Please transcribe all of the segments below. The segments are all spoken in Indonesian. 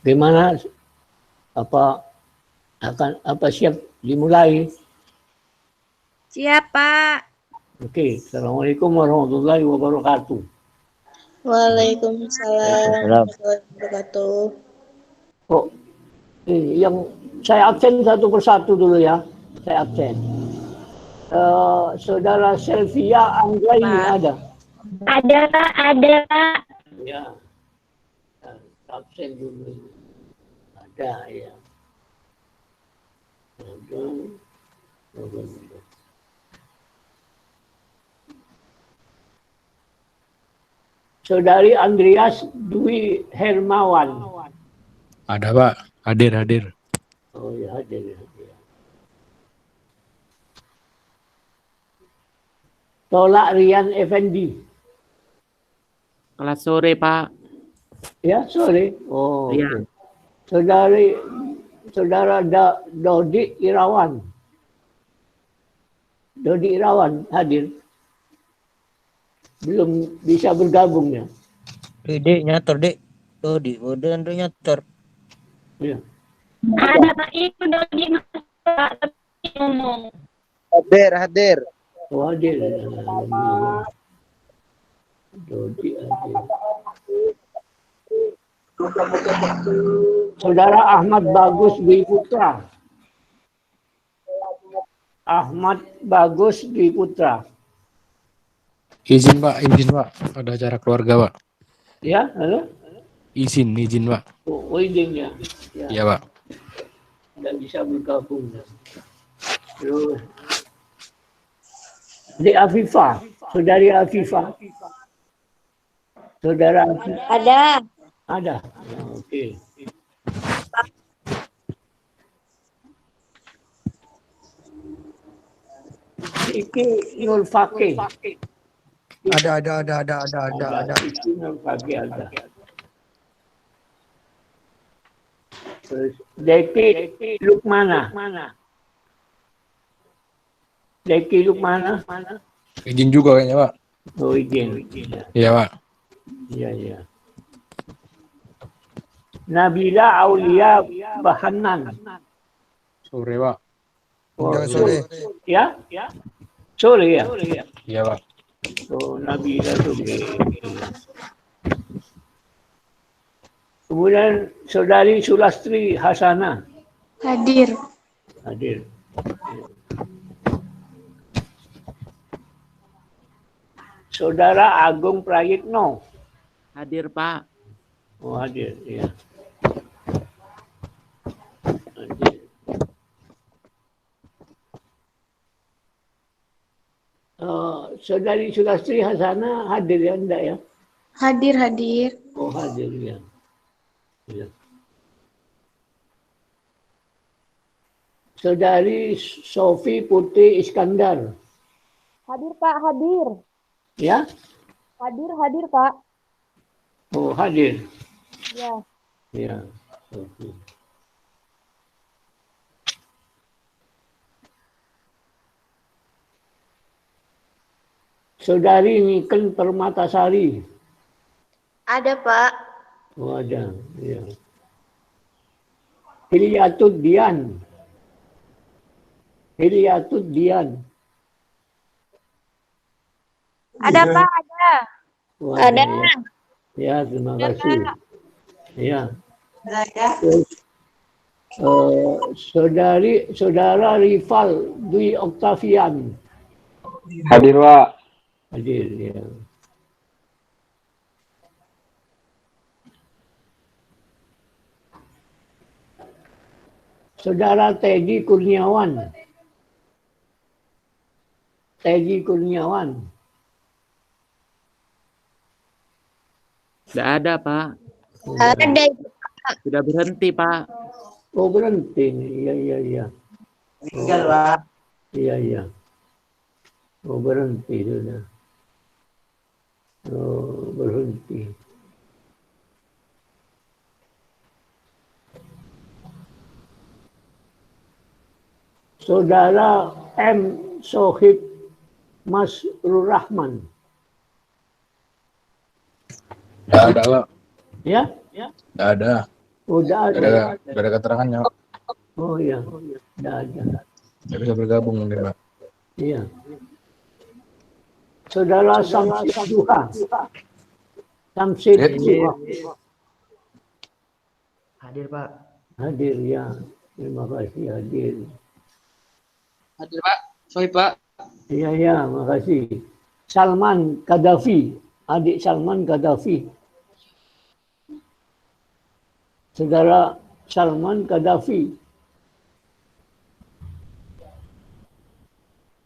Gimana? Apa siap dimulai? Siap, Pak. Oke. Assalamualaikum warahmatullahi wabarakatuh. Waalaikumsalam warahmatullahi wabarakatuh. Oh, yang saya absen satu persatu dulu ya. Saya absen. Saudara Selvia Anggraini ada? Ada, Pak. Ya. Absen dulu. Ada ya. Saudari Andreas Dwi Hermawan. Ada, Pak. Hadir. Oh ya, hadir. Tolak Rian Effendi. Kelas sore, Pak. Ya, sore. Oh, Iya. okay. Saudara Dodi Irawan. Dodi Irawan hadir. Belum bisa bergabung ya. Dek nyator, Dek. Dodi, udah nyator. Ya. Ada, Pak. Itu Dodi ngomong. Hadir. Oh, hadir. Dodi hadir. Saudara Ahmad Bagus Dwi Putra. Ahmad Bagus Dwi Putra. Izin, Pak. Ada acara keluarga, Pak. Ya, halo? Izin, Pak. Oh, izin ya. Iya, Pak. Tidak bisa bergabung. Terus Dek Afifah, saudari Afifah. Saudara Afifah. Ada. Ya, oke. Iki Nur Fakih. Ada. Iki Nur Fakih ada. Terus Deki Lukmana. Deki Lukmana. Izin juga kayaknya, Pak. Oh, izin. Iya, Pak. Iya. Nabila Aulia Bahanan. Sore, Pak. Sore. Ya? Sore ya? Iya, Pak. Oh, Nabila sore. Kemudian saudari Sulastri Hasanah. Hadir. Saudara Agung Prayitno. Hadir, Pak. Oh, hadir, ya. Saudari Sulastri Hasanah hadir ya, enggak ya? Hadir. Oh, hadir ya. Saudari Sofi Putri Iskandar. Hadir, Pak. Hadir. Ya? Hadir, Pak. Oh, hadir. Ya. Ya. Sofi. Saudari Niken Permatasari. Ada, Pak. Oh, ada. Ya. Hilyatud Dian. Ada, Pak. Ada. Oh, Ada. Ya, terima kasih. Ya. Ada. Saudara Rival Dwi Oktavian. Hadir, Pak. Hadir, ya. Saudara Teddy Kurniawan. Tidak ada, Pak. Ada. Sudah berhenti, Pak. Oh, berhenti. Iya. Tinggal, Pak. Iya. Oh, berhenti sudah. Oh, berhenti. Saudara M. Sohib Masrur Rahman. Nggak ada, Pak. Ya? Nggak ada. Udah ada. Gak ada keterangannya, Pak. Oh iya, udah ada. Gak bisa bergabung mungkin, Pak. Iya. Saudara Samsid Duha. Samsid Duha. Hadir, Pak. Hadir ya. Terima kasih hadir. Hadir Pak. Sorry Pak. Iya, ya, makasih. Salman Gaddafi, adik Salman Gaddafi. Saudara Salman Gaddafi.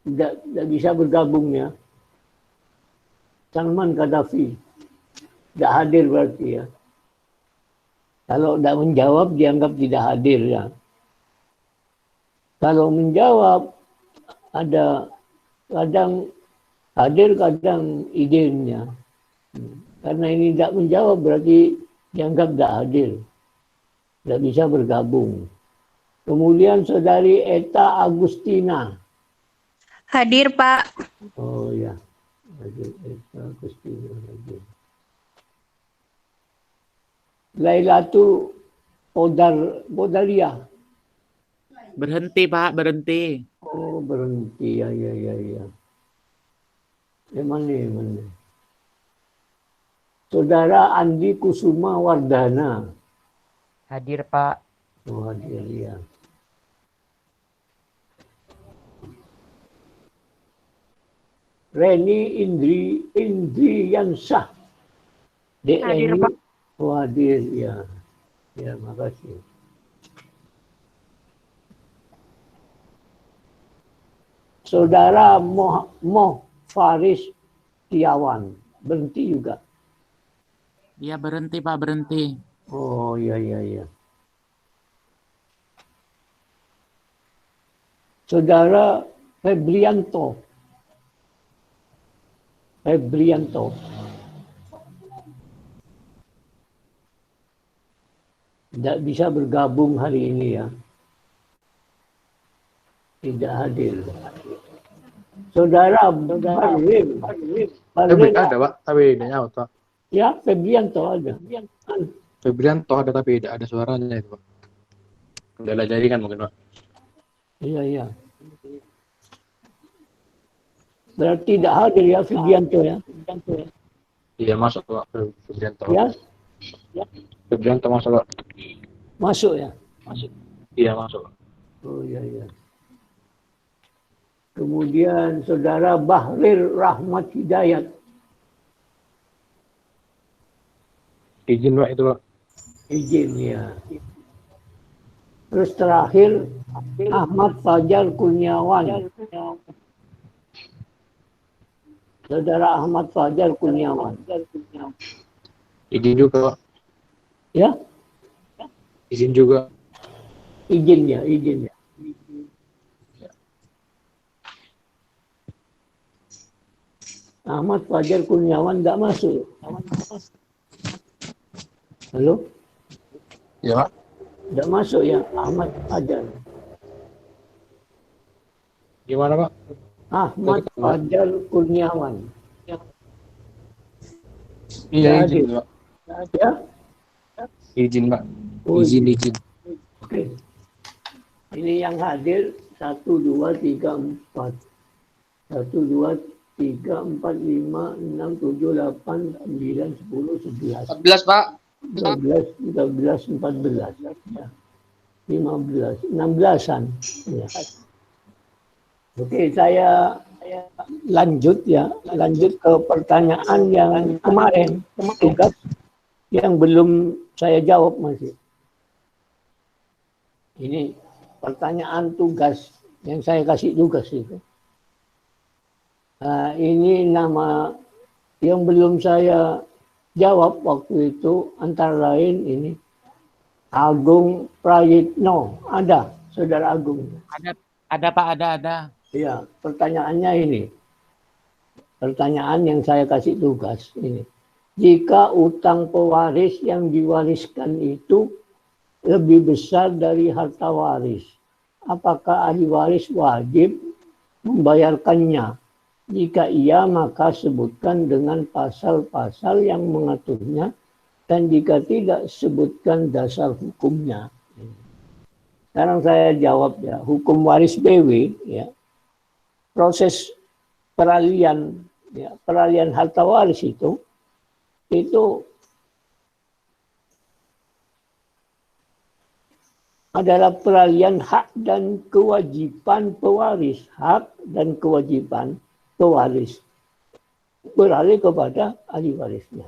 Tidak bisa bergabung ya. Salman Gaddafi. Tidak hadir berarti ya. Kalau tidak menjawab dianggap tidak hadir ya. Kalau menjawab ada kadang hadir kadang idenya. Karena ini tidak menjawab berarti dianggap tidak hadir. Tidak bisa bergabung. Kemudian saudari Eta Agustina. Hadir, Pak. Oh ya. Hadir Eta Agustina hadir. Lailatul Qadariah. Berhenti, Pak, berhenti. Oh, berhenti. Ya. Mana? Saudara Andi Kusuma Wardana. Hadir Pak. Oh, hadir ya. Reni Indriyansyah. Dek Hadir, Reni. Pak. Oh, hadir ya. Ya, makasih. Saudara Moh Faris Tiawan. Berhenti juga. Iya, berhenti, Pak, berhenti. Oh, iya. Saudara Febrianto. Tidak bisa bergabung hari ini ya. Tidak hadir. Saudara Barlim. Ada, Pak, tapi tidak nyaut, Pak. Ya, Febrianto ada. Febrianto ada tapi tidak ada suaranya itu, Pak. Udah ada jaringan mungkin, Pak. Iya. Berarti tidak hadir ya Febrianto ya. Iya, masuk, Pak. Febrianto. Ya, Febrianto masuk, Pak. masuk ya. Iya, masuk. Oh iya. Kemudian saudara Bahrir Rahmat Hidayat. Izin, Pak, itu, Pak. Izin ya. Terus terakhir Ahmad Fajar Kurniawan. Saudara Ahmad Fajar Kurniawan. Izin juga, Pak. Ya, Izin juga. izin ya. Ahmad Fajar Kurniawan tidak masuk. Halo? Iya, Pak. Tidak masuk ya Ahmad Fajar. Gimana, Pak? Ahmad Fajar Kurniawan. Iya, Hadir. izin, Pak. Ya? Izin, Pak. Oh, Izin. Oke. Ini yang hadir 1, 2, 3, 4. 1, 2, 3, 4, 5, 6, 7, 8, 9, 10, 11. 14 Pak. 12, 13, 14. Ya. 15, 16-an. Ya. Oke, saya lanjut ya. Lanjut ke pertanyaan yang kemarin. Tugas yang belum saya jawab masih. Ini pertanyaan tugas yang saya kasih tugas itu. Ini nama yang belum saya jawab waktu itu antara lain ini Agung Prayitno. Ada, Saudara Agung? Ada, Pak, ada. Iya, pertanyaannya ini. Pertanyaan yang saya kasih tugas ini. Jika utang pewaris yang diwariskan itu lebih besar dari harta waris, apakah ahli waris wajib membayarkannya? Jika iya, maka sebutkan dengan pasal-pasal yang mengaturnya dan jika tidak sebutkan dasar hukumnya. Sekarang saya jawab ya, hukum waris BW ya, proses peralihan ya, peralihan harta waris itu adalah peralihan hak dan kewajiban pewaris, hak dan kewajiban pewaris beralih kepada ahli warisnya.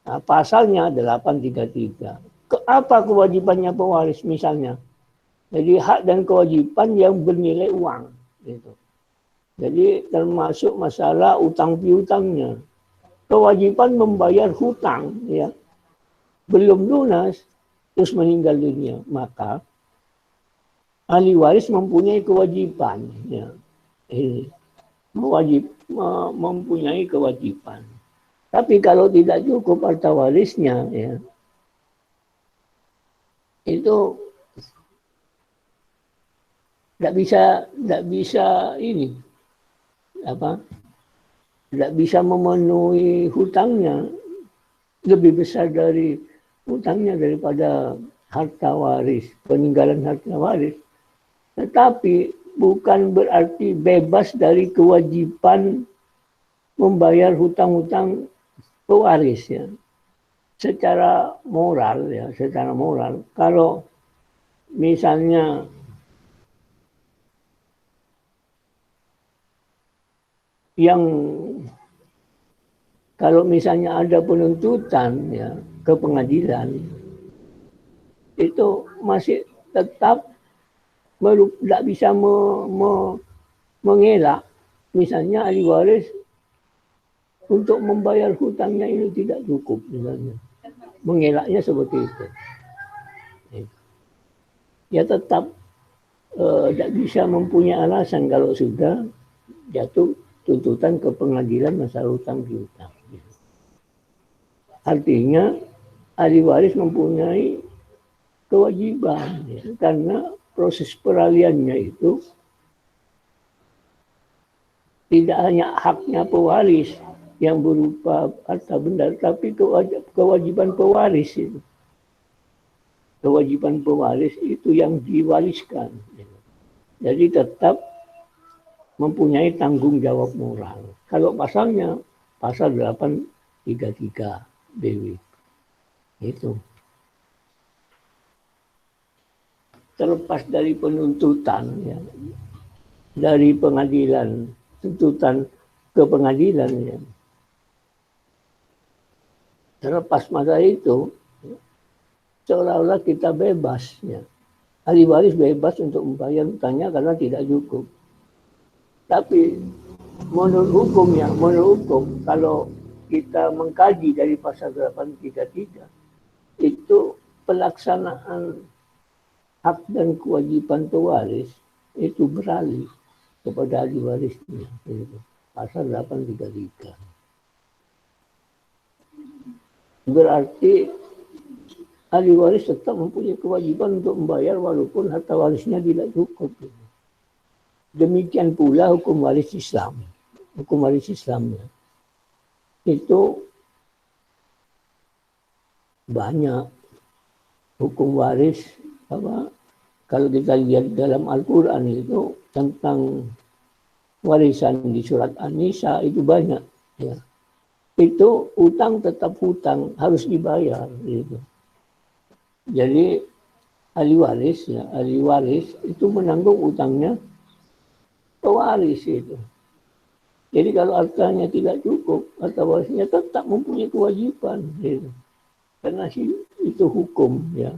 Nah, pasalnya 833. Apa kewajibannya pewaris misalnya? Jadi hak dan kewajiban yang bernilai uang. Gitu. Jadi termasuk masalah utang piutangnya. Kewajiban membayar hutang, ya, belum lunas, terus meninggal dunia. Maka ahli waris mempunyai kewajiban. Ya. Mempunyai kewajiban. Tapi kalau tidak cukup harta warisnya, ya, itu tidak bisa ini apa? Tidak bisa memenuhi hutangnya, lebih besar dari hutangnya daripada harta waris, peninggalan harta waris. Tetapi bukan berarti bebas dari kewajiban membayar hutang-hutang pewaris ya. Secara moral ya, secara moral kalau misalnya kalau misalnya ada penuntutan ya ke pengadilan, itu masih tetap tidak bisa mengelak misalnya ahli waris untuk membayar hutangnya ini tidak cukup misalnya. Mengelaknya seperti itu. Ya tetap tidak bisa mempunyai alasan kalau sudah jatuh tuntutan ke pengadilan masalah hutang piutang. Artinya ahli waris mempunyai kewajiban ya, karena proses peralihannya itu tidak hanya haknya pewaris yang berupa harta benda, tapi kewajiban pewaris itu. Kewajiban pewaris itu yang diwariskan. Jadi tetap mempunyai tanggung jawab moral. Kalau pasalnya, pasal 833 BW. Itu. Terlepas dari penuntutan, ya, dari pengadilan, tuntutan ke pengadilan, ya. Terlepas masa itu, seolah-olah kita bebas. Ya. Ahli waris bebas untuk membayar hutangnya karena tidak cukup. Tapi menurut hukum, kalau kita mengkaji dari pasal 833, itu pelaksanaan hak dan kewajiban pewaris itu beralih kepada ahli warisnya. Pasal 833. Berarti ahli waris tetap mempunyai kewajiban untuk membayar walaupun harta warisnya tidak cukup. Demikian pula hukum waris Islam. Hukum waris Islamnya itu banyak hukum waris apa? Kalau kita lihat dalam Al-Quran itu tentang warisan di surat An-Nisa itu banyak. Ya. Itu utang tetap hutang harus dibayar. Gitu. Jadi ahli waris itu menanggung utangnya pewaris itu. Jadi kalau hartanya tidak cukup, harta warisnya tetap mempunyai kewajiban. Gitu. Karena itu hukum, ya,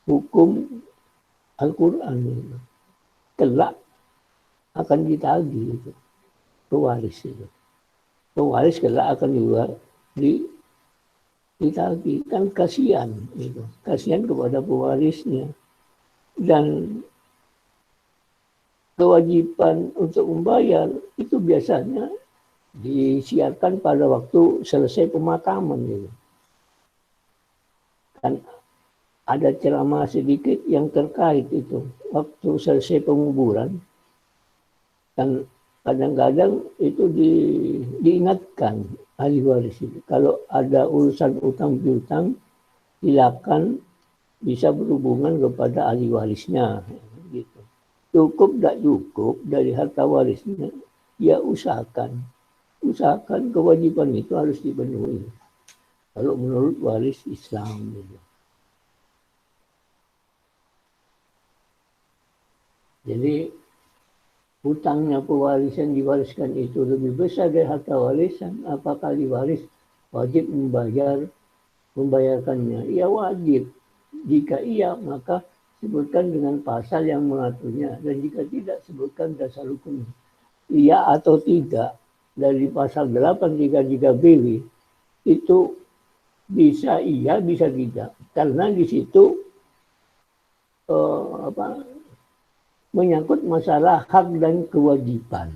hukum Al-Quran itu. Kelak akan ditagih itu, pewaris itu. Pewaris kelak akan juga ditagih. Kan kasihan itu, kasihan kepada pewarisnya. Dan kewajiban untuk membayar itu biasanya disiarkan pada waktu selesai pemakaman gitu. Kan ada ceramah sedikit yang terkait itu waktu selesai penguburan kan kadang-kadang itu diingatkan ahli waris itu. Kalau ada urusan utang piutang, silakan bisa berhubungan kepada ahli warisnya. Gitu. Cukup tak cukup dari harta warisnya, ya usahakan kewajiban itu harus dipenuhi. Kalau menurut waris Islam. Gitu. Jadi hutangnya pewarisan diwariskan itu lebih besar dari harta warisan, apakah ahli waris wajib membayarkannya? Ya wajib. Jika iya, maka sebutkan dengan pasal yang mengaturnya. Dan jika tidak, sebutkan dasar hukumnya. Iya atau tidak, dari pasal 833BW itu bisa iya, bisa tidak. Karena di situ menyangkut masalah hak dan kewajiban.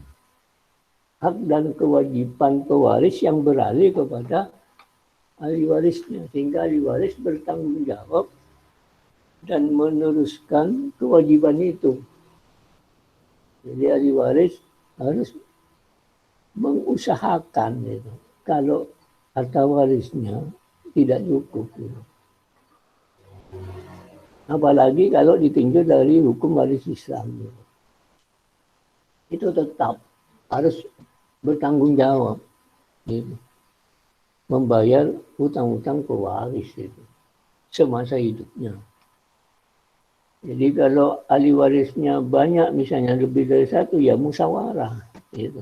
Hak dan kewajiban pewaris yang beralih kepada ahli warisnya. Sehingga ahli waris bertanggung jawab dan meneruskan kewajiban itu. Jadi ahli waris harus mengusahakan itu. Kalau harta warisnya tidak cukup. Gitu. Apalagi kalau ditinjau dari hukum waris Islam. Itu tetap harus bertanggung jawab. Gitu. Membayar hutang-hutang pewaris itu. Semasa hidupnya. Jadi kalau ahli warisnya banyak, misalnya lebih dari satu, ya musyawarah. Gitu.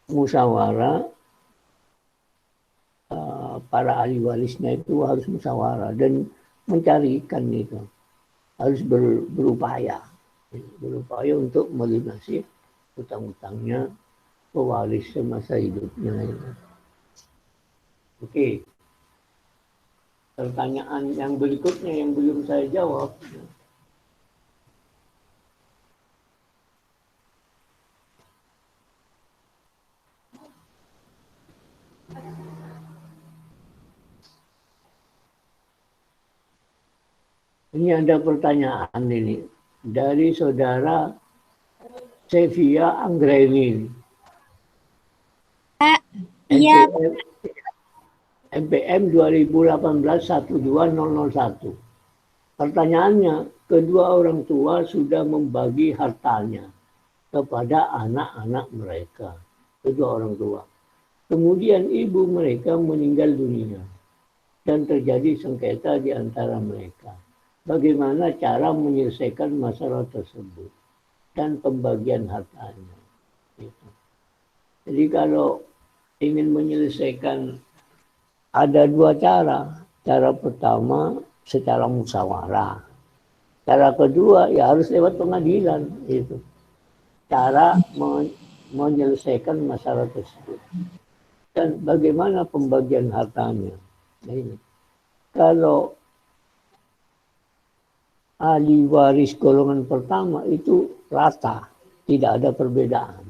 Musyawarah, para ahli warisnya itu harus musyawarah. Dan mencarikan itu harus berupaya untuk melunasi hutang-hutangnya pewaris semasa hidupnya. Oke. Pertanyaan yang berikutnya yang belum saya jawab. Ini ada pertanyaan ini dari saudara Sevia Anggreni. Iya. MPM 2018-12001. Pertanyaannya, kedua orang tua sudah membagi hartanya kepada anak-anak mereka. Kedua orang tua. Kemudian ibu mereka meninggal dunia dan terjadi sengketa di antara mereka. Bagaimana cara menyelesaikan masalah tersebut dan pembagian hartanya. Gitu. Jadi kalau ingin menyelesaikan, ada dua cara. Cara pertama secara musyawarah. Cara kedua ya harus lewat pengadilan. Gitu. Cara menyelesaikan masalah tersebut. Dan bagaimana pembagian hartanya. Nah, ini. Kalau ahli waris golongan pertama itu rata, tidak ada perbedaan.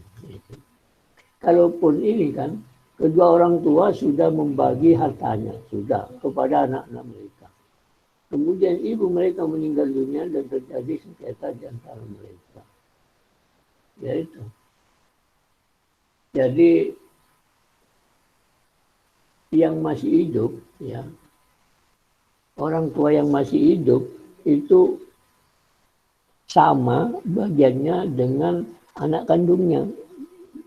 Kalaupun ini kan, kedua orang tua sudah membagi hartanya, sudah kepada anak-anak mereka. Kemudian ibu mereka meninggal dunia dan terjadi sengketa di antara mereka. Ya itu. Jadi yang masih hidup, ya, orang tua yang masih hidup itu sama bagiannya dengan anak kandungnya.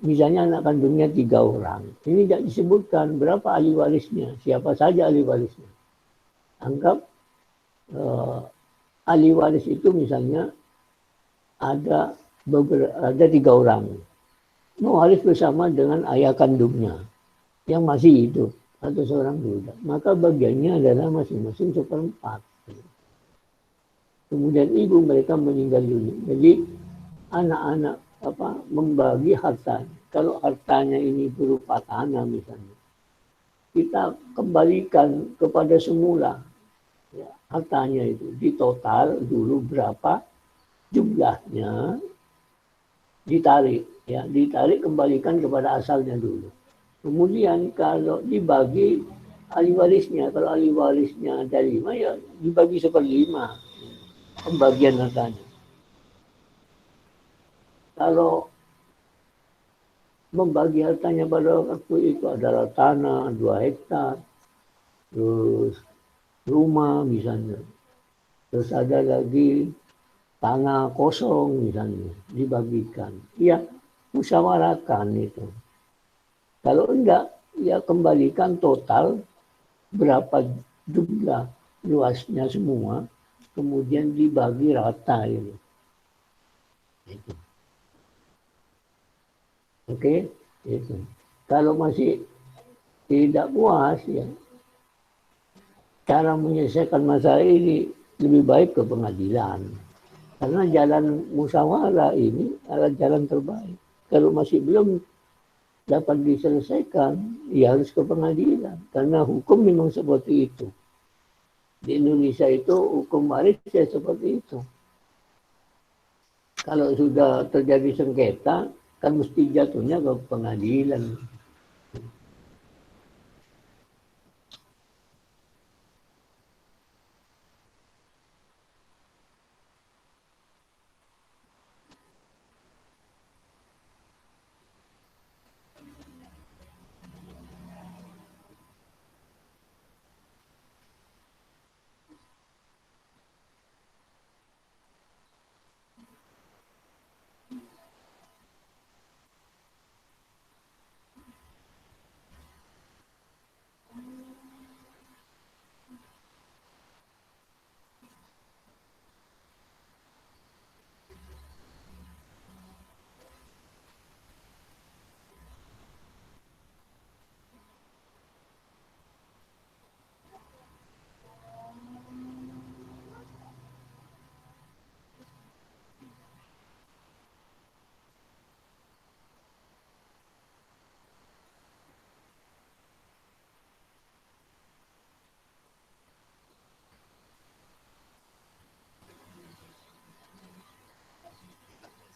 Misalnya anak kandungnya 3 orang. Ini tidak disebutkan berapa ahli warisnya, siapa saja ahli warisnya. Anggap ahli waris itu misalnya ada 3 orang. Mewaris bersama dengan ayah kandungnya yang masih hidup atau seorang duda. Maka bagiannya adalah masing-masing 1/4. Kemudian ibu mereka meninggal dunia. Jadi anak-anak membagi harta. Kalau hartanya ini berupa tanah misalnya, kita kembalikan kepada semula. Ya, hartanya itu ditotal dulu berapa jumlahnya, ditarik, ya, ditarik kembalikan kepada asalnya dulu. Kemudian kalau dibagi ahli warisnya, kalau ahli warisnya ada 5, ya dibagi 1/5 pembagian hartanya. Kalau membagi hartanya pada waktu itu adalah tanah 2 hektar, terus rumah misalnya, terus ada lagi tanah kosong misalnya, dibagikan. Ya, musyawarahkan itu. Kalau enggak, ya kembalikan total berapa jumlah luasnya semua, kemudian dibagi rata itu. Oke, itu. Kalau masih tidak puas, ya cara menyelesaikan masalah ini lebih baik ke pengadilan. Karena jalan musyawarah ini adalah jalan terbaik. Kalau masih belum dapat diselesaikan, ya harus ke pengadilan. Karena hukum memang seperti itu. Di Indonesia itu hukum waris ya seperti itu. Kalau sudah terjadi sengketa, kan mesti jatuhnya ke pengadilan.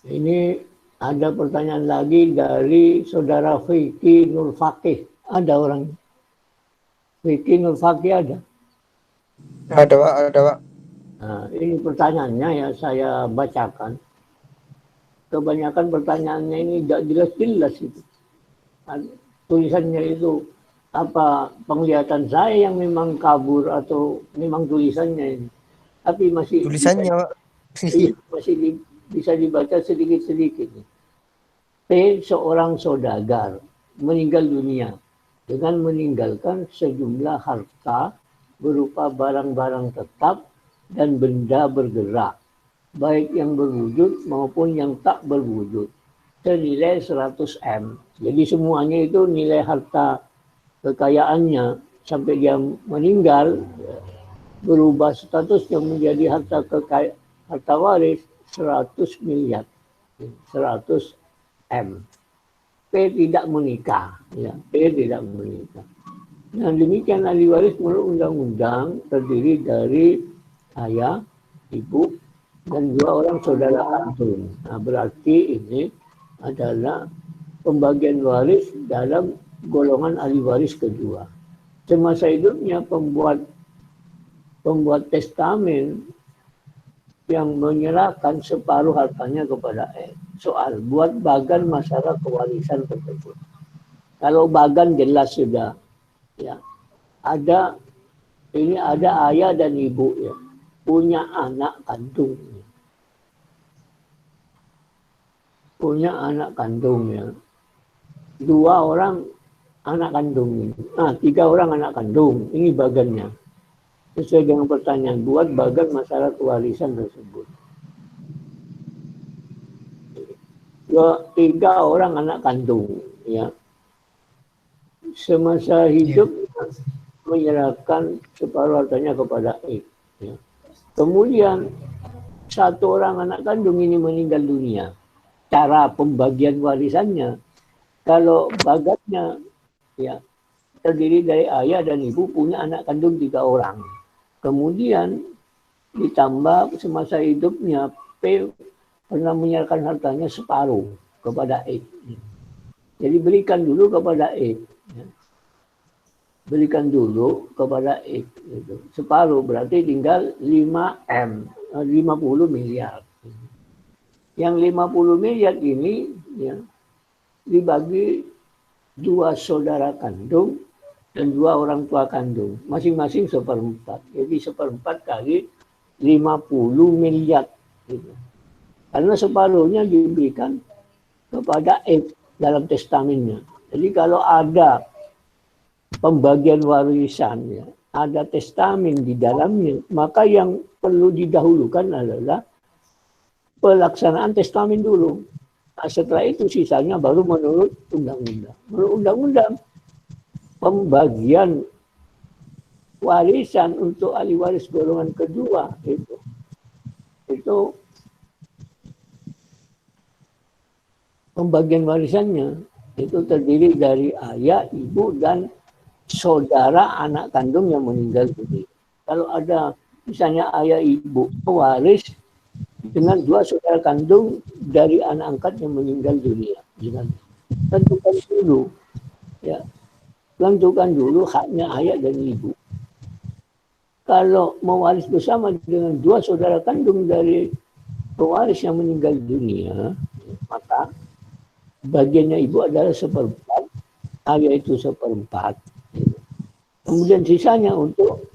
Ini ada pertanyaan lagi dari saudara Vicky Nur Fakih. Ada orang Vicky Nur Fakih ada? Ada Pak, ada Pak. Nah, ini pertanyaannya ya saya bacakan. Kebanyakan pertanyaannya ini tidak jelas-jelas itu. Tulisannya itu apa penglihatan saya yang memang kabur atau memang tulisannya ini. Tapi masih Tulisannya Pak. masih bisa dibaca sedikit-sedikit. P seorang saudagar meninggal dunia dengan meninggalkan sejumlah harta berupa barang-barang tetap dan benda bergerak, baik yang berwujud maupun yang tak berwujud, senilai 100 M. Jadi semuanya itu nilai harta kekayaannya sampai dia meninggal berubah statusnya menjadi harta waris 100 miliar, 100 M. P tidak menikah, ya, P tidak menikah. Nah, demikian ahli waris menurut undang-undang terdiri dari ayah, ibu, dan 2 orang saudara kandung. Nah, berarti ini adalah pembagian waris dalam golongan ahli waris kedua. Semasa hidupnya pembuat testamen yang menyerahkan separuh hartanya kepada E. Soal buat bagan masalah kewarisan tersebut. Kalau bagan jelas sudah, ya ada ayah dan ibu ya, punya anak kandung, ya. 2 orang anak kandung, 3 orang anak kandung, ini bagannya. Sesuai dengan pertanyaan, buat bagan masalah kewarisan tersebut. 3 orang anak kandung, ya. Semasa hidup menyerahkan separuh hartanya kepada E. Ya. Kemudian 1 orang anak kandung ini meninggal dunia. Cara pembagian warisannya, kalau bagannya ya terdiri dari ayah dan ibu punya anak kandung 3 orang. Kemudian ditambah semasa hidupnya P pernah menyerahkan hartanya separuh kepada E. Jadi berikan dulu kepada E. Berikan dulu kepada E. Separuh berarti tinggal 5 M, 50 miliar. Yang 50 miliar ini ya, dibagi 2 saudara kandung dan 2 orang tua kandung, masing-masing 1/4. Jadi 1/4 kali 50 miliar. Gitu. Karena separuhnya diberikan kepada X dalam testamennya. Jadi kalau ada pembagian warisan, ya, ada testamen di dalamnya, maka yang perlu didahulukan adalah pelaksanaan testamen dulu. Nah, setelah itu sisanya baru menurut undang-undang. Menurut undang-undang, pembagian warisan untuk ahli waris golongan kedua itu pembagian warisannya itu terdiri dari ayah, ibu, dan saudara anak kandung yang meninggal dunia. Kalau ada misalnya ayah ibu pewaris dengan 2 saudara kandung dari anak angkat yang meninggal dunia, tentukan dulu, ya, tentukan dulu haknya ayah dan ibu. Kalau mewaris bersama dengan 2 saudara kandung dari pewaris yang meninggal dunia, maka bagiannya ibu adalah 1/4, ayah itu 1/4. Kemudian sisanya untuk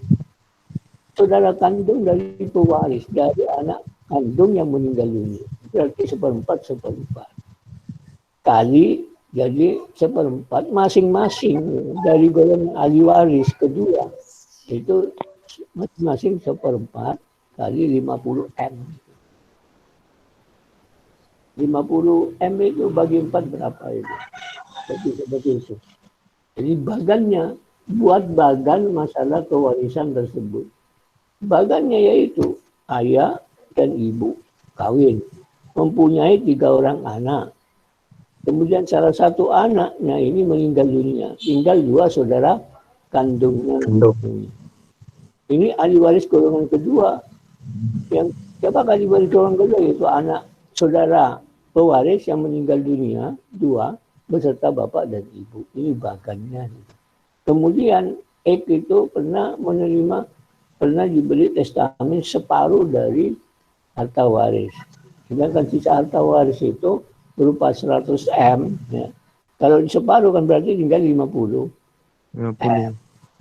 saudara kandung dari pewaris, dari anak kandung yang meninggal dunia. Berarti 1/4 kali, jadi 1/4 masing-masing dari golongan ahli waris kedua. Itu masing-masing 1/4 kali 50M. 50M itu bagi 4 berapa itu? Seperti itu. Jadi bagannya, buat bagan masalah kewarisan tersebut. Bagannya yaitu ayah dan ibu kawin, mempunyai 3 orang anak. Kemudian salah satu anaknya ini meninggal dunia, tinggal 2 saudara kandungnya. Ini ahli waris golongan kedua. Yang siapa ahli waris golongan kedua? Yaitu anak saudara pewaris yang meninggal dunia 2 beserta bapak dan ibu. Ini bagannya. Kemudian X itu pernah diberi testamen separuh dari harta waris. Sedangkan sisa harta waris itu berupa 100M. Ya. Kalau separuh kan berarti tinggal 50.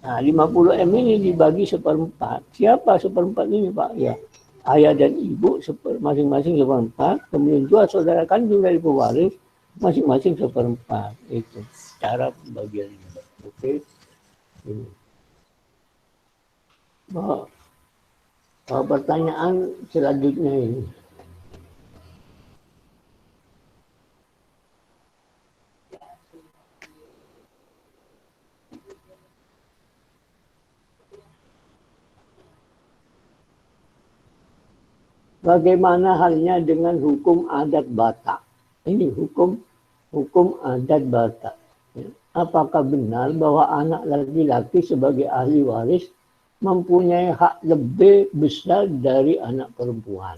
Nah, 50M ini dibagi 1/4. Siapa 1/4 ini, Pak? Ya, ayah dan ibu masing-masing 1/4. Kemudian 2 saudara kandung dari pewaris masing-masing 1/4. Itu cara pembagiannya. Oke. Ini. Pertanyaan selanjutnya ini. Bagaimana halnya dengan hukum adat Batak? Ini hukum adat Batak. Apakah benar bahwa anak laki-laki sebagai ahli waris mempunyai hak lebih besar dari anak perempuan?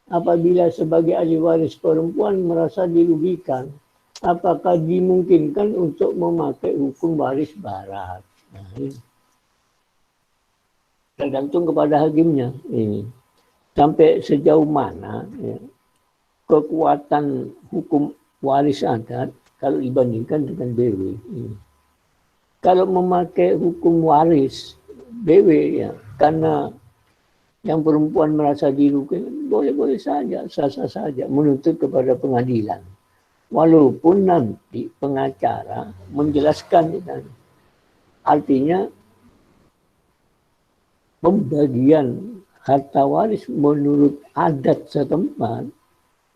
Apabila sebagai ahli waris perempuan merasa dirugikan, apakah dimungkinkan untuk memakai hukum waris barat? Nah, ini tergantung kepada hakimnya. Ini sampai sejauh mana ya, kekuatan hukum waris adat kalau dibandingkan dengan BW. Kalau memakai hukum waris BW ya, karena yang perempuan merasa dirugikan, boleh-boleh saja, sah-sah saja menuntut kepada pengadilan. Walaupun nanti pengacara menjelaskan, artinya pembagian harta waris menurut adat setempat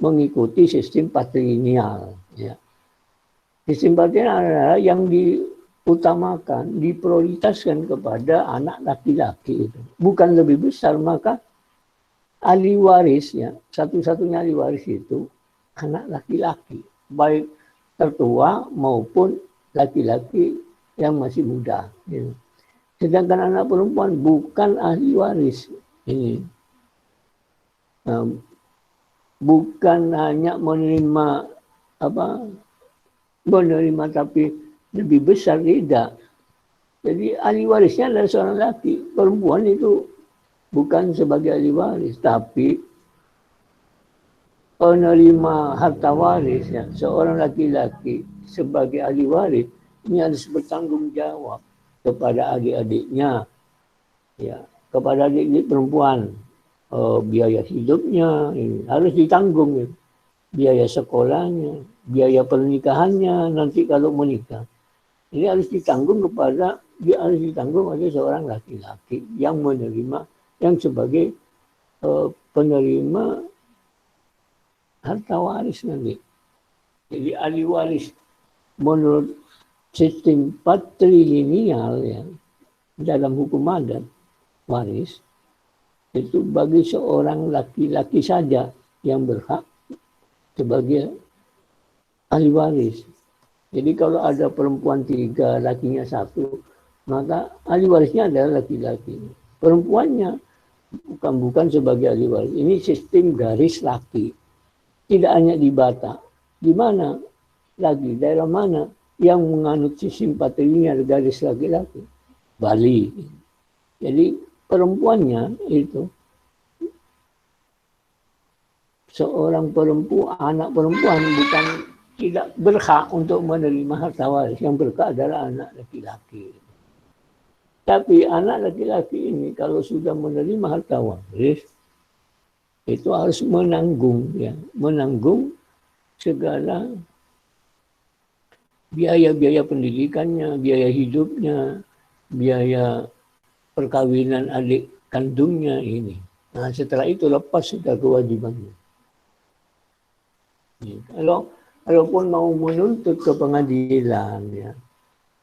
mengikuti sistem patrilineal. Ya. Sistem patrilineal adalah yang diutamakan, diprioritaskan kepada anak laki-laki itu. Bukan lebih besar, maka ahli waris, ya, satu-satunya ahli waris itu anak laki-laki, baik tertua maupun laki-laki yang masih muda. Ya. Sedangkan anak perempuan bukan ahli waris. Ini bukan hanya menerima tapi lebih besar, tidak. Jadi ahli warisnya adalah seorang laki. Perempuan itu bukan sebagai ahli waris, tapi penerima harta waris, ya, seorang laki-laki sebagai ahli waris ini harus bertanggung jawab kepada adik-adiknya, ya, kepada adik-adik perempuan, biaya hidupnya ini harus ditanggung, ya. Biaya sekolahnya, biaya pernikahannya nanti kalau menikah ini harus ditanggung oleh seorang laki-laki yang menerima, yang sebagai penerima harta waris nanti. Jadi ahli waris menurut sistem patrilineal, ya, dalam hukum adat waris itu bagi seorang laki-laki saja yang berhak sebagai ahli waris. Jadi kalau ada perempuan 3, lakinya 1, maka ahli warisnya adalah laki-laki. Perempuannya bukan sebagai ahli waris. Ini sistem garis laki. Tidak hanya di Batak. Di mana lagi? Daerah mana yang menganut sistem patrilineal garis laki-laki? Bali. Jadi perempuannya itu seorang perempuan, anak perempuan bukan tidak berhak untuk menerima harta waris. Yang berhak adalah anak laki-laki. Tapi anak laki-laki ini kalau sudah menerima harta waris itu harus menanggung, ya, menanggung segala biaya-biaya pendidikannya, biaya hidupnya, biaya perkawinan adik kandungnya ini. Nah, setelah itu lepas sudah kewajibannya. Kalaupun mau menuntut ke pengadilan, ya,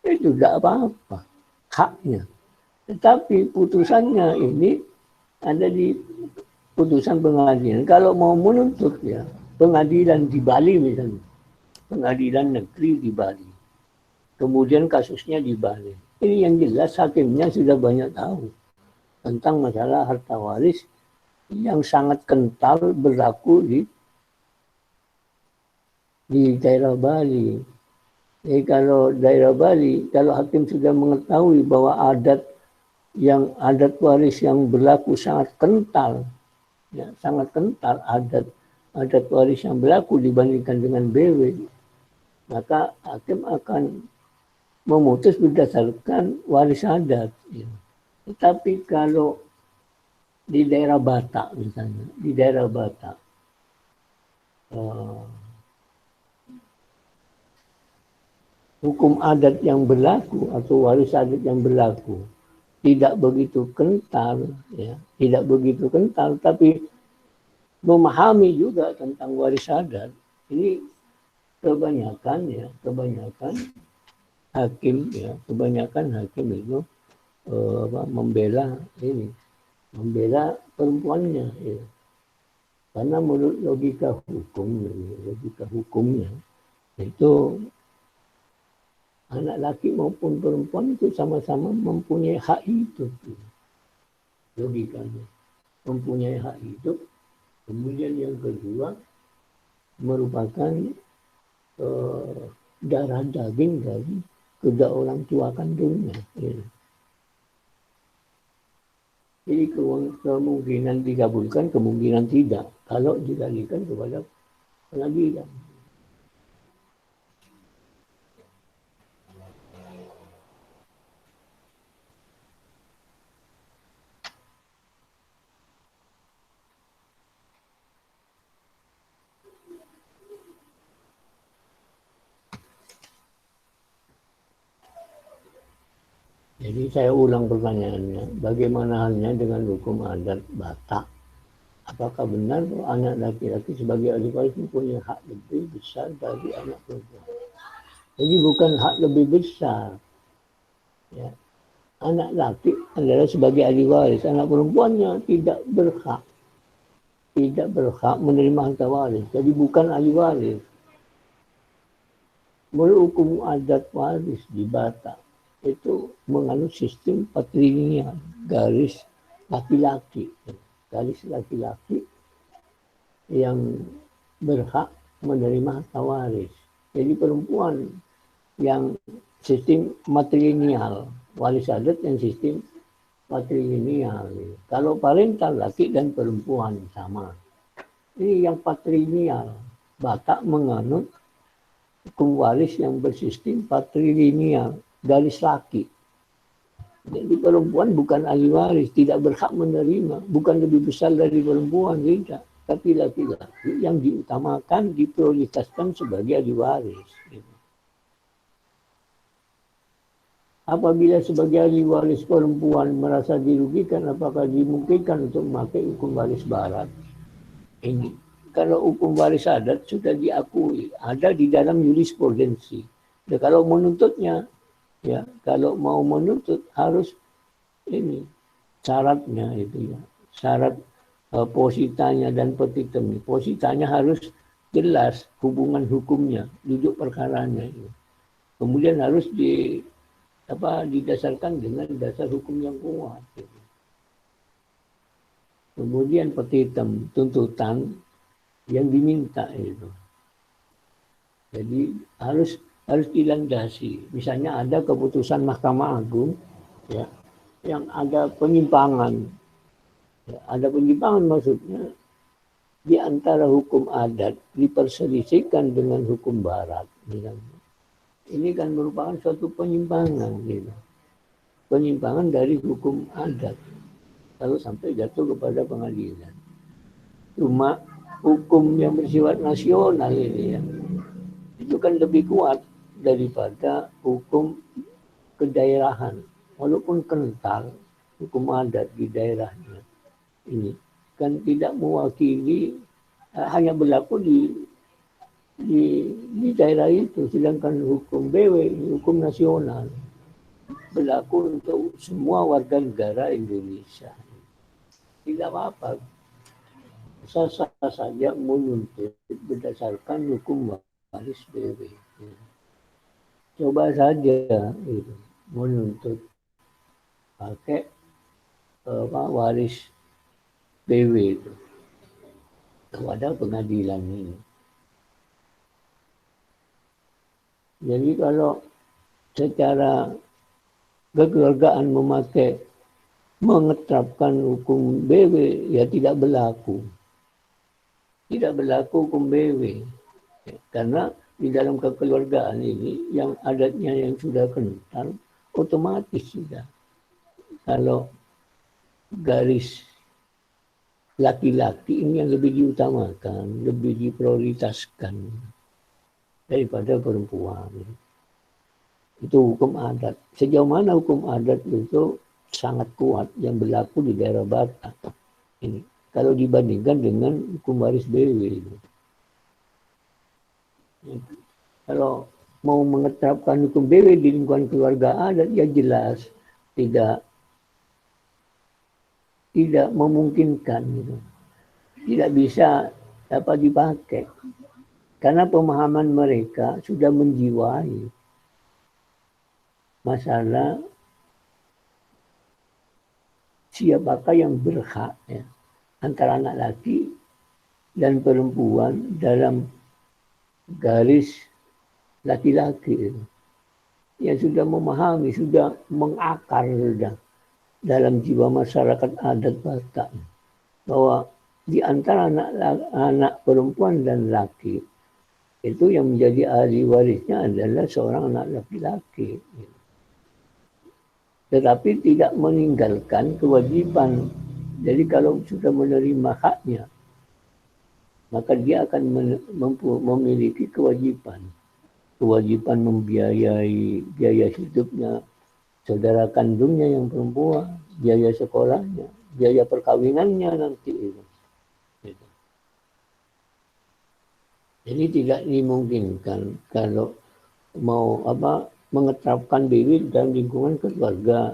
itu tidak apa-apa, haknya. Tetapi putusannya ini ada di putusan pengadilan. Kalau mau menuntut, ya, pengadilan di Bali misalnya, pengadilan negeri di Bali, kemudian kasusnya di Bali. Ini yang jelas hakimnya sudah banyak tahu tentang masalah harta waris yang sangat kental berlaku di daerah Bali. Jadi kalau daerah Bali, kalau hakim sudah mengetahui bahwa adat waris yang berlaku sangat kental, ya, sangat kental adat waris yang berlaku dibandingkan dengan BW, maka hakim akan memutus berdasarkan waris adat. Ya. Tetapi kalau di daerah Batak misalnya, di daerah Batak, hukum adat yang berlaku atau waris adat yang berlaku tidak begitu kental, ya, tidak begitu kental, tapi memahami juga tentang waris adat. Ini kebanyakan hakim, ya, kebanyakan hakim itu membela perempuannya, ya. Karena menurut logika hukumnya itu anak laki maupun perempuan itu sama-sama mempunyai hak hidup. Logikanya mempunyai hak hidup. Kemudian yang kedua merupakan darah daging dari kedua orang tua kandungnya. Ya. Jadi kemungkinan dikabulkan, kemungkinan tidak. Kalau dikalikan kepada pengadilan. Jadi saya ulang pertanyaannya, bagaimana halnya dengan hukum adat Batak? Apakah benar bahwa anak laki-laki sebagai ahli waris mempunyai hak lebih besar dari anak perempuan? Jadi bukan hak lebih besar. Ya. Anak laki adalah sebagai ahli waris, anak perempuannya tidak berhak menerima harta waris. Jadi bukan ahli waris. Menurut hukum adat waris di Batak, itu menganut sistem patrilineal, garis laki-laki yang berhak menerima harta waris. Jadi perempuan yang sistem matrilineal, waris adat yang sistem patrilineal. Kalau parental laki dan perempuan sama. Ini yang patrilineal. Batak menganut hukum waris yang bersistem patrilineal, garis laki. Jadi perempuan bukan ahli waris, tidak berhak menerima, bukan lebih besar dari perempuan, tidak. Tapi laki-laki yang diutamakan, diprioritaskan sebagai ahli waris. Apabila sebagai ahli waris perempuan merasa dirugikan, apakah dimungkinkan untuk memakai hukum waris barat? Ini kalau hukum waris adat sudah diakui, ada di dalam jurisprudensi. Ya, kalau menuntutnya, ya kalau mau menuntut harus ini syaratnya itu ya, syarat positanya dan petitumnya. Positanya harus jelas hubungan hukumnya, duduk perkaranya. Ya. Kemudian harus didasarkan dengan dasar hukum yang kuat. Gitu. Kemudian petitum, tuntutan yang diminta itu. Jadi harus dilandasi. Misalnya ada keputusan Mahkamah Agung ya, yang ada penyimpangan. Ya, ada penyimpangan maksudnya di antara hukum adat diperselisihkan dengan hukum barat. Misalnya. Ini kan merupakan suatu penyimpangan. Gitu. Penyimpangan dari hukum adat. Kalau sampai jatuh kepada pengadilan. Cuma hukum yang bersifat nasional ini ya, itu kan lebih kuat daripada hukum kedaerahan. Walaupun kental hukum adat di daerahnya. Ini kan tidak mewakili, hanya berlaku di daerah itu, sedangkan hukum BW, hukum nasional, berlaku untuk semua warga negara Indonesia. Tidak apa-apa, sah-sah saja menuntut berdasarkan hukum waris BW. Coba saja itu, menuntut pakai waris BW itu kepada pengadilan ini. Jadi kalau secara kekeluargaan mengeterapkan hukum BW, ya tidak berlaku. Tidak berlaku hukum BW. Karena di dalam kekeluargaan ini, yang adatnya yang sudah kental, otomatis sudah. Kalau garis laki-laki ini yang lebih diutamakan, lebih diprioritaskan daripada perempuan. Itu hukum adat. Sejauh mana hukum adat itu sangat kuat yang berlaku di daerah Batak. Ini kalau dibandingkan dengan hukum waris BW. Kalau mau mengetapkan hukum BW di lingkungan keluarga adat, ya jelas tidak memungkinkan. Gitu. Tidak bisa dapat dipakai. Karena pemahaman mereka sudah menjiwai masalah siapakah yang berhak ya, antara anak laki dan perempuan dalam garis laki-laki. Yang sudah memahami, sudah mengakar sudah dalam jiwa masyarakat adat Batak bahwa di antara anak perempuan dan laki itu yang menjadi ahli warisnya adalah seorang anak laki-laki. Tetapi tidak meninggalkan kewajiban. Jadi kalau sudah menerima haknya, maka dia akan memiliki kewajiban. Kewajiban membiayai biaya hidupnya saudara kandungnya yang perempuan, biaya sekolahnya, biaya perkawinannya nanti itu. Jadi tidak dimungkinkan kalau mau mengetapkan BW dalam lingkungan keluarga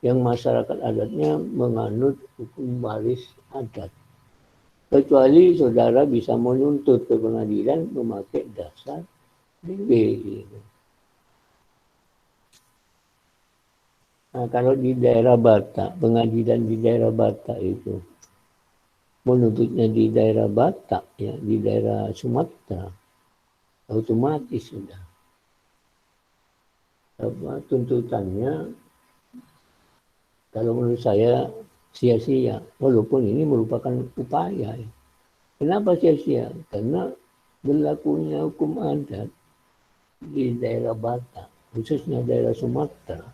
yang masyarakat adatnya menganut hukum waris adat. Kecuali saudara bisa menuntut ke pengadilan memakai dasar BW. Nah, kalau di daerah Batak, pengadilan di daerah Batak itu menuntutnya di daerah Batak, ya, di daerah Sumatera, otomatis sudah. Tuntutannya, kalau menurut saya sia-sia, walaupun ini merupakan upaya. Ya. Kenapa sia-sia? Karena berlakunya hukum adat di daerah Batak, khususnya daerah Sumatera,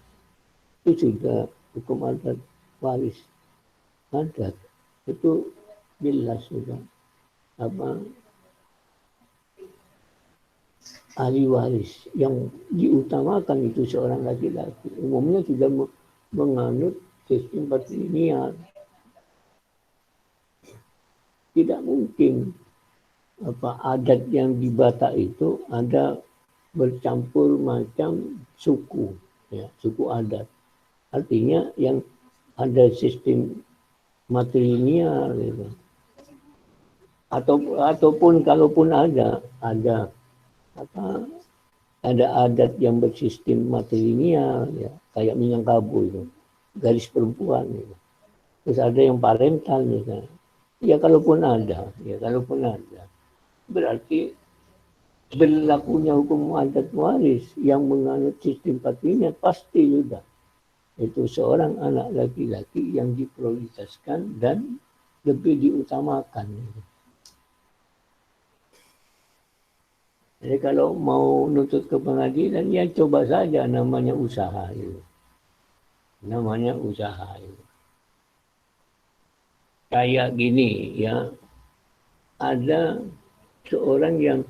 itu sudah hukum adat waris adat itu jelas sudah ahli waris yang diutamakan itu seorang laki-laki. Umumnya sudah menganut sistem patrilineal. Tidak mungkin adat yang di Batak itu ada bercampur macam suku, ya, suku adat. Artinya yang ada sistem matrilineal gitu. Ataupun kalaupun ada adat yang bersistem matrilineal, ya, kayak Minangkabau itu, garis perempuan gitu. Terus ada yang parental misalnya. Ya kalaupun ada, berarti berlakunya hukum adat waris yang menganut sistem patrilineal pasti sudah. Itu seorang anak laki-laki yang diprioritaskan dan lebih diutamakan. Jadi kalau mau nuntut ke pengadilan, ya coba saja namanya usaha itu. Namanya usaha itu. Kayak gini ya, ada seorang yang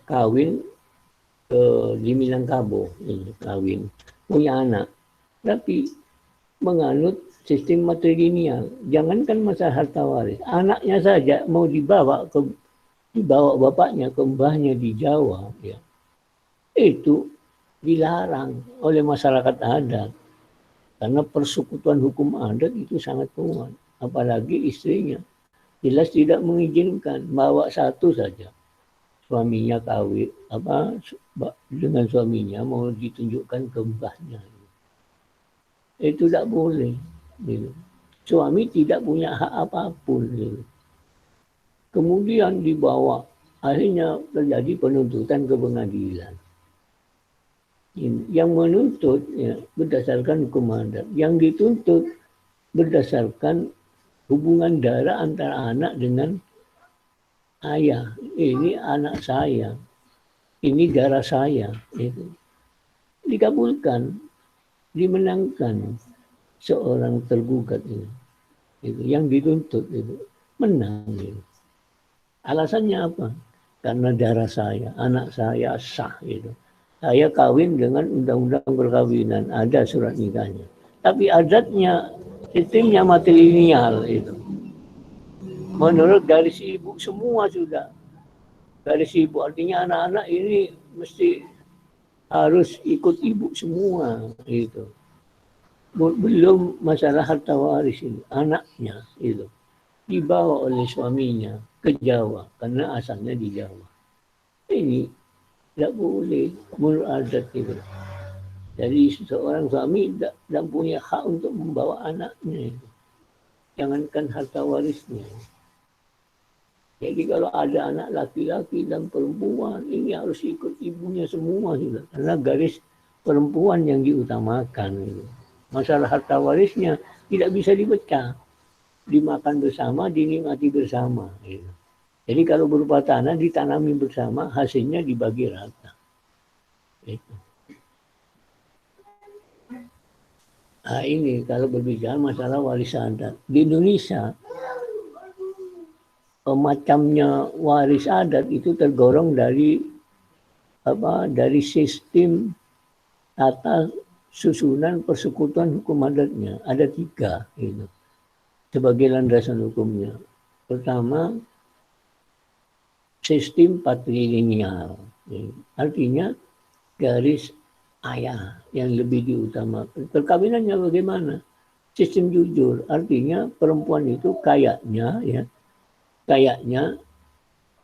kawin di Minangkabau, kawin, punya anak. Tapi menganut sistem matrilineal. Jangankan masalah harta waris. Anaknya saja mau dibawa bapaknya ke mbahnya di Jawa. Ya. Itu dilarang oleh masyarakat adat. Karena persekutuan hukum adat itu sangat kuat. Apalagi istrinya. Jelas tidak mengizinkan. Bawa satu saja. Suaminya kawin. Dengan suaminya mau ditunjukkan ke mbahnya. Itu tidak boleh. Gitu. Suami tidak punya hak apapun. Gitu. Kemudian dibawa. Akhirnya terjadi penuntutan ke pengadilan. Yang menuntut ya, berdasarkan hukum adat. Yang dituntut berdasarkan hubungan darah antara anak dengan ayah. Ini anak saya. Ini darah saya. Itu. Dikabulkan. Dimenangkan seorang tergugat itu. Yang dituntut itu menang itu. Alasannya apa? Karena darah saya, anak saya sah itu. Saya kawin dengan undang-undang perkawinan, ada surat nikahnya. Tapi adatnya, sistemnya matrilineal itu. Menurut garis ibu semua sudah. Garis ibu artinya anak-anak ini mesti harus ikut ibu semua itu. Belum masalah harta waris ini, anaknya itu dibawa oleh suaminya ke Jawa karena asalnya di Jawa. Ini tidak boleh menurut adat itu. Jadi seorang suami tidak punya hak untuk membawa anaknya itu. Jangankan harta warisnya. Jadi kalau ada anak laki-laki dan perempuan, ini harus ikut ibunya semua juga. Karena garis perempuan yang diutamakan. Gitu. Masalah harta warisnya tidak bisa dipecah. Dimakan bersama, dinikmati bersama. Gitu. Jadi kalau berupa tanah ditanami bersama, hasilnya dibagi rata. Gitu. Nah ini kalau berbicara masalah waris adat. Di Indonesia, macamnya waris adat itu tergolong dari sistem tata susunan persekutuan hukum adatnya. Ada 3 gitu. Sebagai landasan hukumnya. Pertama, sistem patrilineal. Artinya garis ayah yang lebih diutamakan. Perkawinannya bagaimana? Sistem jujur. Artinya perempuan itu kayaknya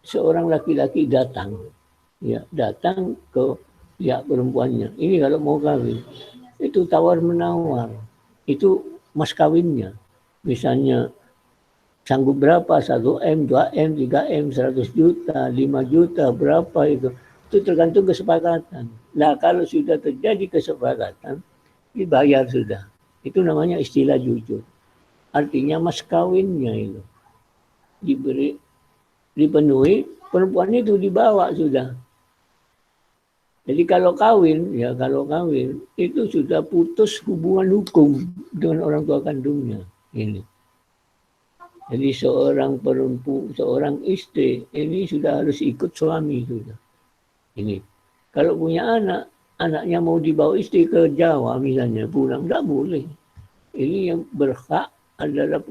seorang laki-laki datang ke pihak perempuannya. Ini kalau mau kawin, itu tawar menawar, itu mas kawinnya. Misalnya sanggup berapa, 1M, 2M, 3M, 100 juta, 5 juta, berapa itu tergantung kesepakatan. Nah kalau sudah terjadi kesepakatan, dibayar sudah. Itu namanya istilah jujur. Artinya mas kawinnya itu diberi dipenuhi, perempuan itu dibawa sudah. Jadi kalau kawin itu sudah putus hubungan hukum dengan orang tua kandungnya. Ini. Jadi seorang istri ini sudah harus ikut suami sudah. Ini. Kalau punya anak, anaknya mau dibawa istri ke Jawa misalnya pulang, tidak boleh. Ini yang berhak adalah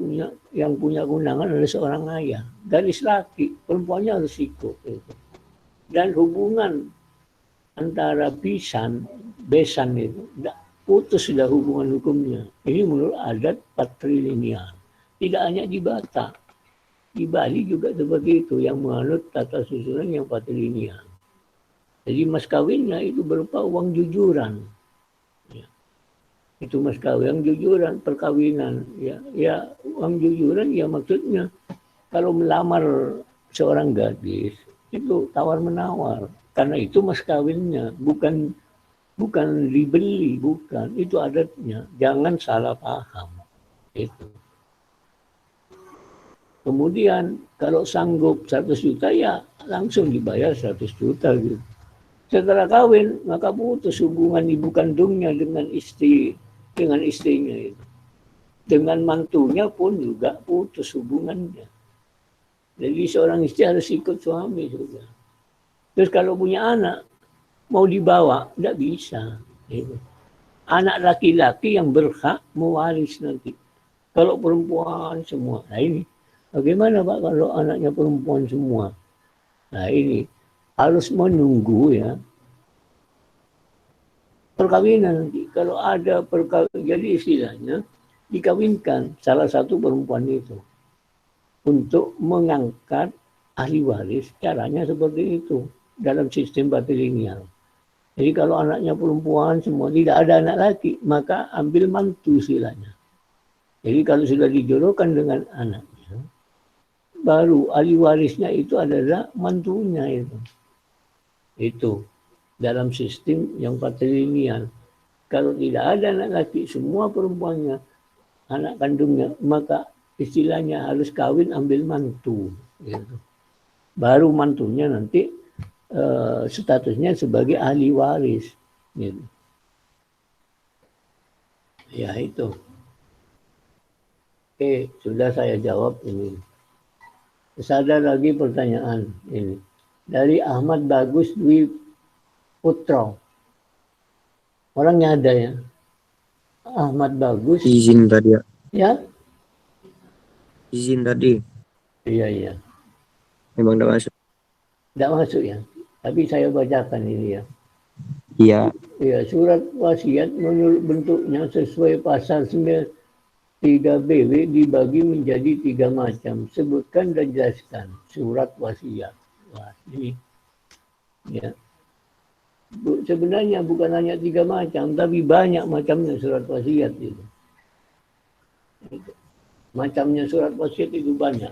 yang punya kewenangan adalah seorang ayah. Garis laki, perempuannya harus ikut. Dan hubungan antara besan itu putus sudah hubungan hukumnya. Ini menurut adat patrilineal. Tidak hanya di Batak, di Bali juga seperti itu yang menganut tata susunan yang patrilineal. Jadi mas kawinnya itu berupa uang jujuran. Ya. Itu mas kawin, yang jujuran perkawinan. Ya uang jujuran ya maksudnya kalau melamar seorang gadis itu tawar menawar. Karena itu mas kawinnya, bukan dibeli, bukan. Itu adatnya. Jangan salah paham. Itu. Kemudian kalau sanggup 100 juta ya langsung dibayar 100 juta gitu. Setelah kawin maka putus hubungan ibu kandungnya dengan istrinya itu. Dengan mantunya pun juga putus hubungannya. Jadi seorang istri harus ikut suami juga. Terus kalau punya anak, mau dibawa, tidak bisa. Anak laki-laki yang berhak mewaris nanti. Kalau perempuan semua. Nah ini, bagaimana Pak kalau anaknya perempuan semua? Nah ini, harus menunggu ya. Perkawinan nanti. Kalau ada jadi istilahnya, dikawinkan salah satu perempuan itu. Untuk mengangkat ahli waris, caranya seperti itu. Dalam sistem patrilineal. Jadi kalau anaknya perempuan semua tidak ada anak laki, maka ambil mantu istilahnya. Jadi kalau sudah dijodohkan dengan anaknya, baru ahli warisnya itu adalah mantunya itu. Itu dalam sistem yang patrilineal. Kalau tidak ada anak laki, semua perempuannya, anak kandungnya, maka istilahnya harus kawin ambil mantu. Gitu. Baru mantunya nanti statusnya sebagai ahli waris. Gitu. Ya itu. Oke, sudah saya jawab ini. Terus ada lagi pertanyaan ini. Dari Ahmad Bagus Dwi Putra. Orangnya ada ya. Ahmad Bagus. Izin tadi ya. Ya? Izin tadi. Iya. Memang tidak masuk. Tidak masuk ya. Tapi saya bacakan ini ya. Iya. Ya, surat wasiat menurut bentuknya sesuai pasal 93BW dibagi menjadi 3 macam. Sebutkan dan jelaskan surat wasiat. Wah, ini ya. Sebenarnya bukan hanya 3 macam, tapi banyak macamnya surat wasiat itu. Macamnya surat wasiat itu banyak.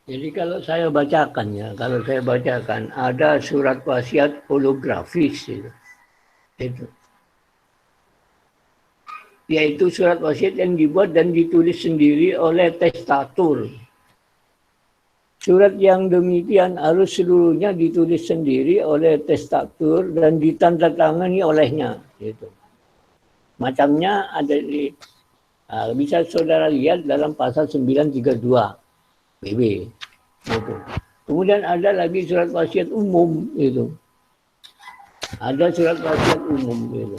Jadi kalau saya bacakan ada surat wasiat holografis itu. Yaitu surat wasiat yang dibuat dan ditulis sendiri oleh testator. Surat yang demikian harus seluruhnya ditulis sendiri oleh testator dan ditandatangani olehnya. Gitu. Macamnya ada bisa saudara lihat dalam pasal 932 BB. Gitu. Kemudian ada lagi surat wasiat umum itu. Ada surat wasiat umum itu.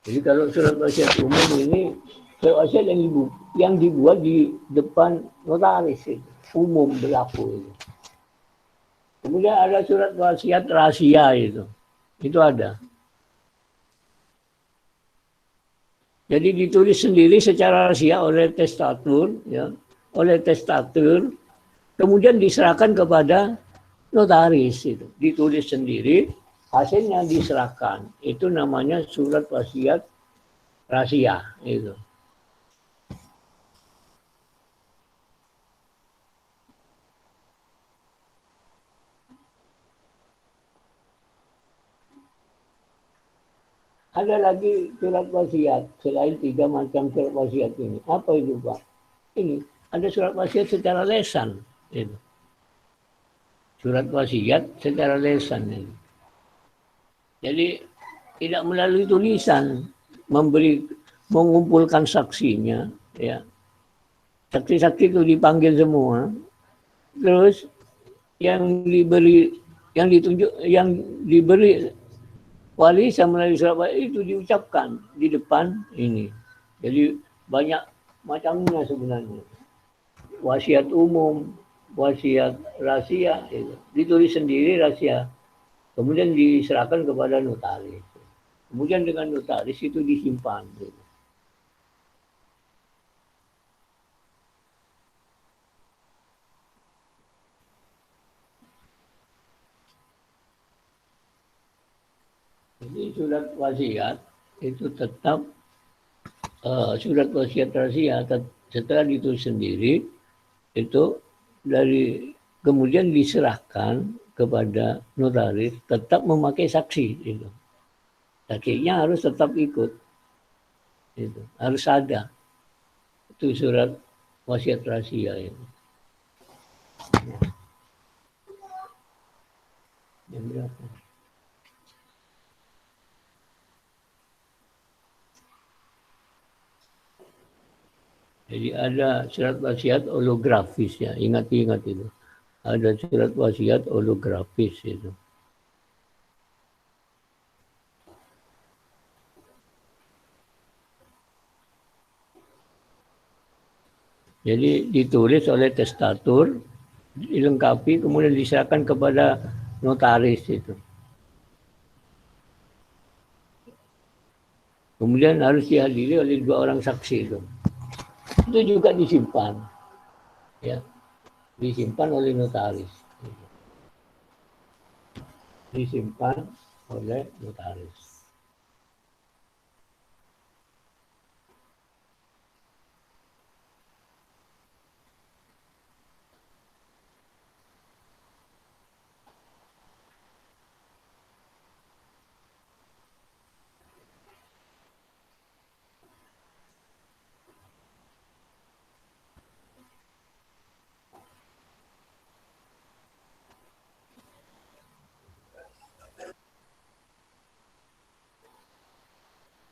Jadi kalau surat wasiat umum ini surat wasiat yang dibuat di depan notaris itu, umum berlaku itu. Kemudian ada surat wasiat rahasia itu ada. Jadi ditulis sendiri secara rahasia oleh testator, ya, oleh testator, kemudian diserahkan kepada notaris itu. Ditulis sendiri, hasilnya diserahkan. Itu namanya surat wasiat rahasia itu. Ada lagi surat wasiat selain 3 macam surat wasiat ini. Apa itu, Pak? Ini ada surat wasiat secara lesan. Itu. Surat wasiat secara lesan ini. Jadi tidak melalui tulisan, mengumpulkan saksinya, ya. Saksi-saksi itu dipanggil semua. Terus yang diberi wali sama melalui surat wasiat itu diucapkan di depan ini. Jadi banyak macamnya sebenarnya. Wasiat umum, wasiat rahasia, itu. Ditulis sendiri rahasia. Kemudian diserahkan kepada notaris. Kemudian dengan notaris itu disimpan. Gitu. Jadi surat wasiat itu tetap surat wasiat rahasia setelah ditulis sendiri itu kemudian diserahkan kepada notaris tetap memakai saksi itu. Saksinya harus tetap ikut. Itu harus ada. Itu surat wasiat rahasia itu. Jam berapa? Jadi ada surat wasiat holografis ya, ingat itu. Ada surat wasiat holografis itu. Jadi ditulis oleh testator, dilengkapi, kemudian diserahkan kepada notaris itu. Kemudian harus dihadiri oleh 2 orang saksi itu. Itu juga disimpan, ya, disimpan oleh notaris, disimpan oleh notaris.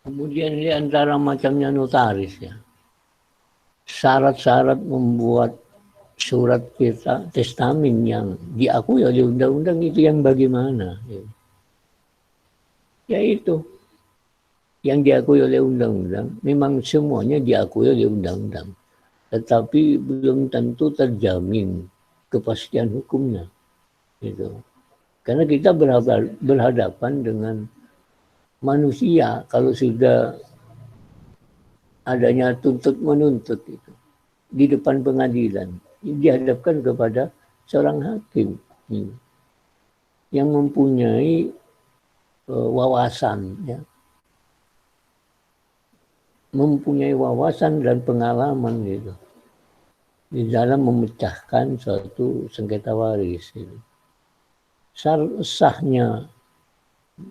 Kemudian di antara macamnya notaris ya. Syarat-syarat membuat surat testamen yang diakui oleh undang-undang itu yang bagaimana? Yaitu yang diakui oleh undang-undang, memang semuanya diakui oleh undang-undang. Tetapi belum tentu terjamin kepastian hukumnya. Gitu. Karena kita berhadapan dengan manusia kalau sudah adanya tuntut menuntut itu di depan pengadilan dihadapkan kepada seorang hakim yang mempunyai wawasan ya, mempunyai wawasan dan pengalaman gitu di dalam memecahkan suatu sengketa waris gitu. Sahnya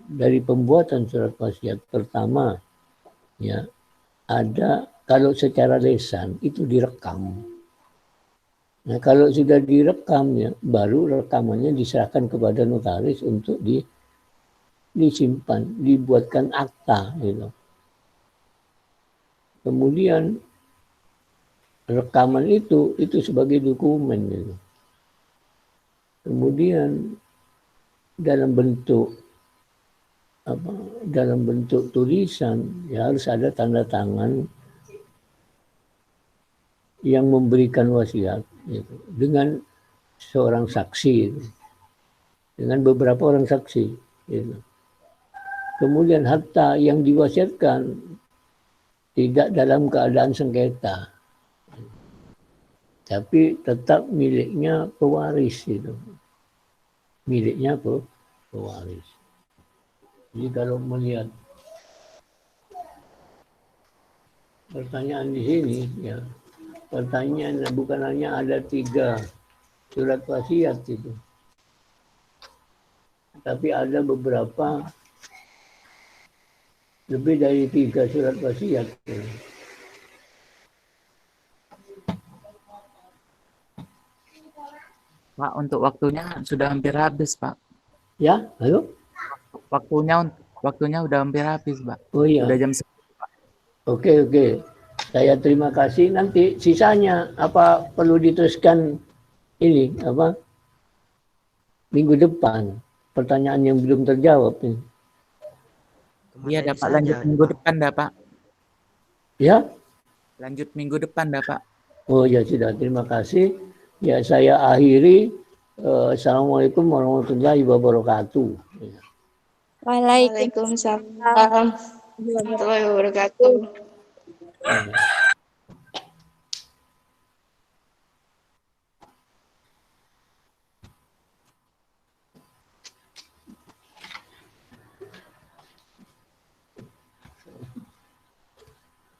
dari pembuatan surat wasiat pertama ya ada kalau secara lisan itu direkam. Nah kalau sudah direkam ya baru rekamannya diserahkan kepada notaris untuk disimpan, dibuatkan akta gitu. Kemudian rekaman itu sebagai dokumen gitu. Kemudian dalam bentuk tulisan ya harus ada tanda tangan yang memberikan wasiat gitu, dengan seorang saksi gitu, dengan beberapa orang saksi gitu. Kemudian harta yang diwasiatkan tidak dalam keadaan sengketa tapi tetap miliknya pewaris itu. Miliknya pewaris. Jadi kalau melihat pertanyaan di sini, ya pertanyaan bukan hanya ada 3 surat wasiat itu, tapi ada beberapa lebih dari 3 surat wasiat. Pak, untuk waktunya sudah hampir habis, Pak. Ya, halo? Waktunya udah hampir habis, Pak. Oh iya. Udah jam 10. Oke. Saya terima kasih. Nanti sisanya apa perlu diteruskan ini apa minggu depan? Pertanyaan yang belum terjawab nih. Iya, dapat lanjut minggu depan, dah, Pak. Ya? Lanjut minggu depan, dah, Pak. Oh ya sudah, terima kasih. Ya saya akhiri. Assalamualaikum warahmatullahi wabarakatuh. Waalaikumsalam. Waalaikumsalam warahmatullahi wabarakatuh. Ya.